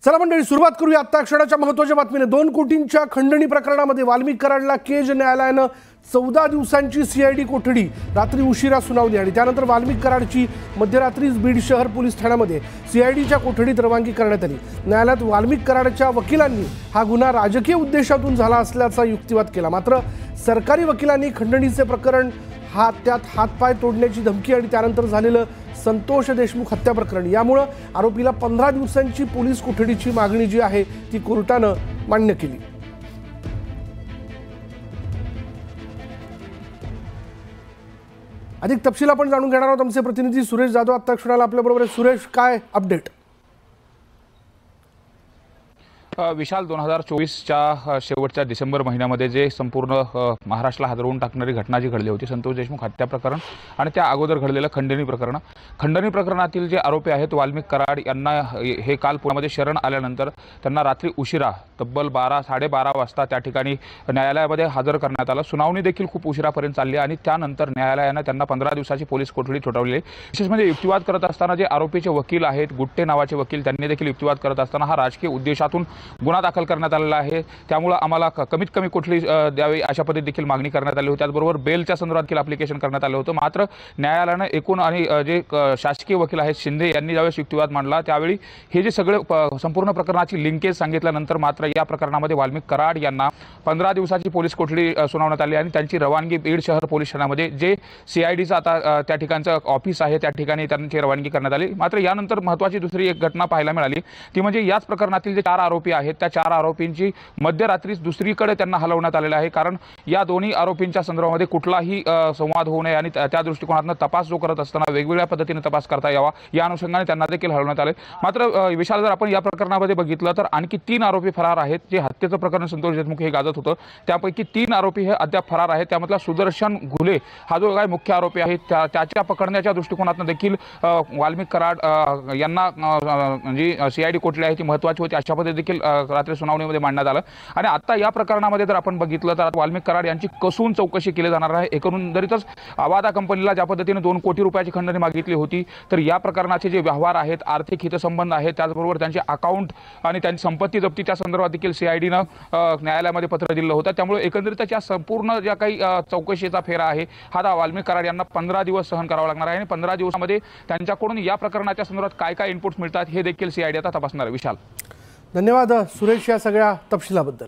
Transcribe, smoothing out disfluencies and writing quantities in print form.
चला मंडळी, सुरुवात करूया आता क्षणाच्या महत्त्वाच्या बातमीने। 2 कोटींच्या खंडणी प्रकरणामध्ये वाल्मिक कराडला केज न्यायालयानं 14 दिवसांची सीआयडी कोठडी, रात्री उशिरा सुनावली आणि त्यानंतर वाल्मिक कराडची मध्यरात्रीच बीड शहर पोलीस ठाण्यामध्ये सीआयडीच्या कोठडीत रवानगी करण्यात आली। न्यायालयात वाल्मिक कराडच्या वकिलांनी हा गुन्हा राजकीय उद्देशातून झाला असल्याचा युक्तिवाद केला। मात्र सरकारी वकिलांनी खंडणीचे प्रकरण त्यात हातपाय तोडण्याची धमकी आणि त्यानंतर झालेलं संतोष देशमुख हत्या प्रकरण यामुळे आरोपीला 15 दिवसांची पोलीस कोठडीची मागणी जी आहे ती कोर्टानं मान्य केली। अधिक तपशील आपण जाणून घेणार आहोत। आमचे प्रतिनिधी सुरेश जाधव आता क्षणाला आपल्या बरोबर आहे। सुरेश, काय अपडेट? विशाल, 2024च्या शेवटच्या डिसेंबर महिन्यामध्ये जे संपूर्ण महाराष्ट्राला हादरवून टाकणारी घटना जी घडली होती, संतोष देशमुख हत्या प्रकरण आणि त्या अगोदर घडलेलं खंडणी प्रकरणातील जे आरोपी आहेत वाल्मिक कराड यांना हे काल पुण्यामध्ये शरण आल्यानंतर त्यांना रात्री उशिरा तब्बल 12-12:30 वाजता त्या ठिकाणी न्यायालयामध्ये हजर करण्यात आलं। सुनावणी देखील खूप उशिरापर्यंत चालली आणि त्यानंतर न्यायालयानं त्यांना 15 दिवसाची पोलीस कोठडी ठोठावली। विशेष म्हणजे युक्तिवाद करत असताना जे आरोपीचे वकील आहेत, गुट्टे नावाचे वकील, त्यांनी देखील युक्तिवाद करत असताना हा राजकीय उद्देशातून गुन्हा दाखल करण्यात आलेला आहे, त्यामुळे आम्हाला कमीत कमी कोठडी द्यावी अशा पद्धतीने देखील मागणी करण्यात आली होती। त्याचबरोबर बेलच्या संदर्भात देखील ॲप्लिकेशन करण्यात आलं होतं। मात्र न्यायालयानं एकूण आणि जे शासकीय वकील आहेत शिंदे यांनी ज्यावेळेस युक्तिवाद मांडला त्यावेळी हे जे सगळे संपूर्ण प्रकरणाची लिंकेज सांगितल्यानंतर मात्र या प्रकरणामध्ये वाल्मिक कराड यांना 15 दिवसाची पोलीस कोठडी सुनावण्यात आली आणि त्यांची रवानगी बीड शहर पोलीस ठाण्यामध्ये जे सीआयडीचं आता त्या ठिकाणचं ऑफिस आहे त्या ठिकाणी त्यांची रवानगी करण्यात आली। मात्र यानंतर महत्त्वाची दुसरी एक घटना पाहायला मिळाली, ती म्हणजे याच प्रकरणातील जे 4 आरोपी आहेत त्या 4 आरोपींची मध्यरात्रीच दुसरीकडे त्यांना हलवण्यात आलेलं आहे, कारण या दोन्ही आरोपींच्या संदर्भामध्ये कुठलाही संवाद होऊ नये आणि त्या दृष्टिकोनातून तपास जो करत असताना वेगवेगळ्या पद्धतीने तपास करता यावा या अनुषंगाने त्यांना देखील हलवण्यात आले। मात्र विशाल, जर आपण या प्रकरणामध्ये बघितलं तर आणखी 3 आरोपी फरार आहेत। जे हत्येचं प्रकरण संतोष देशमुख हे गाजत होतं त्यापैकी 3 आरोपी हे अद्याप फरार आहेत। त्यामधला सुदर्शन घुले हा जो काय मुख्य आरोपी आहे त्याच्या पकडण्याच्या दृष्टिकोनातून देखील वाल्मिक कराड यांना जी सीआयडी कोठडी आहे ती महत्त्वाची होती अशा पद्धतीने देखील रात्री सुनावणीमध्ये मांडण्यात आलं। आणि आता या प्रकरणामध्ये जर आपण बघितलं तर वाल्मिक कराड यांची कसून चौकशी केली जाणार आहे। एकंदरीतच अवादा कंपनीला ज्या पद्धतीने 2 कोटी रुपयाची खंडणी मागितली होती, तर या प्रकरणाचे जे व्यवहार आहेत, आर्थिक हितसंबंध आहेत, त्याचबरोबर त्यांचे अकाउंट आणि त्यांची संपत्ती जप्तीच्या संदर्भात देखील सीआयडीनं न्यायालयामध्ये पत्र दिलं होतं। त्यामुळे एकंदरीतच या संपूर्ण ज्या काही चौकशीचा फेरा आहे हा वाल्मिक कराड यांना 15 दिवस सहन करावा लागणार आहे आणि 15 दिवसामध्ये त्यांच्याकडून या प्रकरणाच्या संदर्भात काय काय इनपुट्स मिळतात हे देखील सीआयडी आता तपासणार आहे। विशाल, धन्यवाद सुरेश या सगळ्या तपशिलाबद्दल।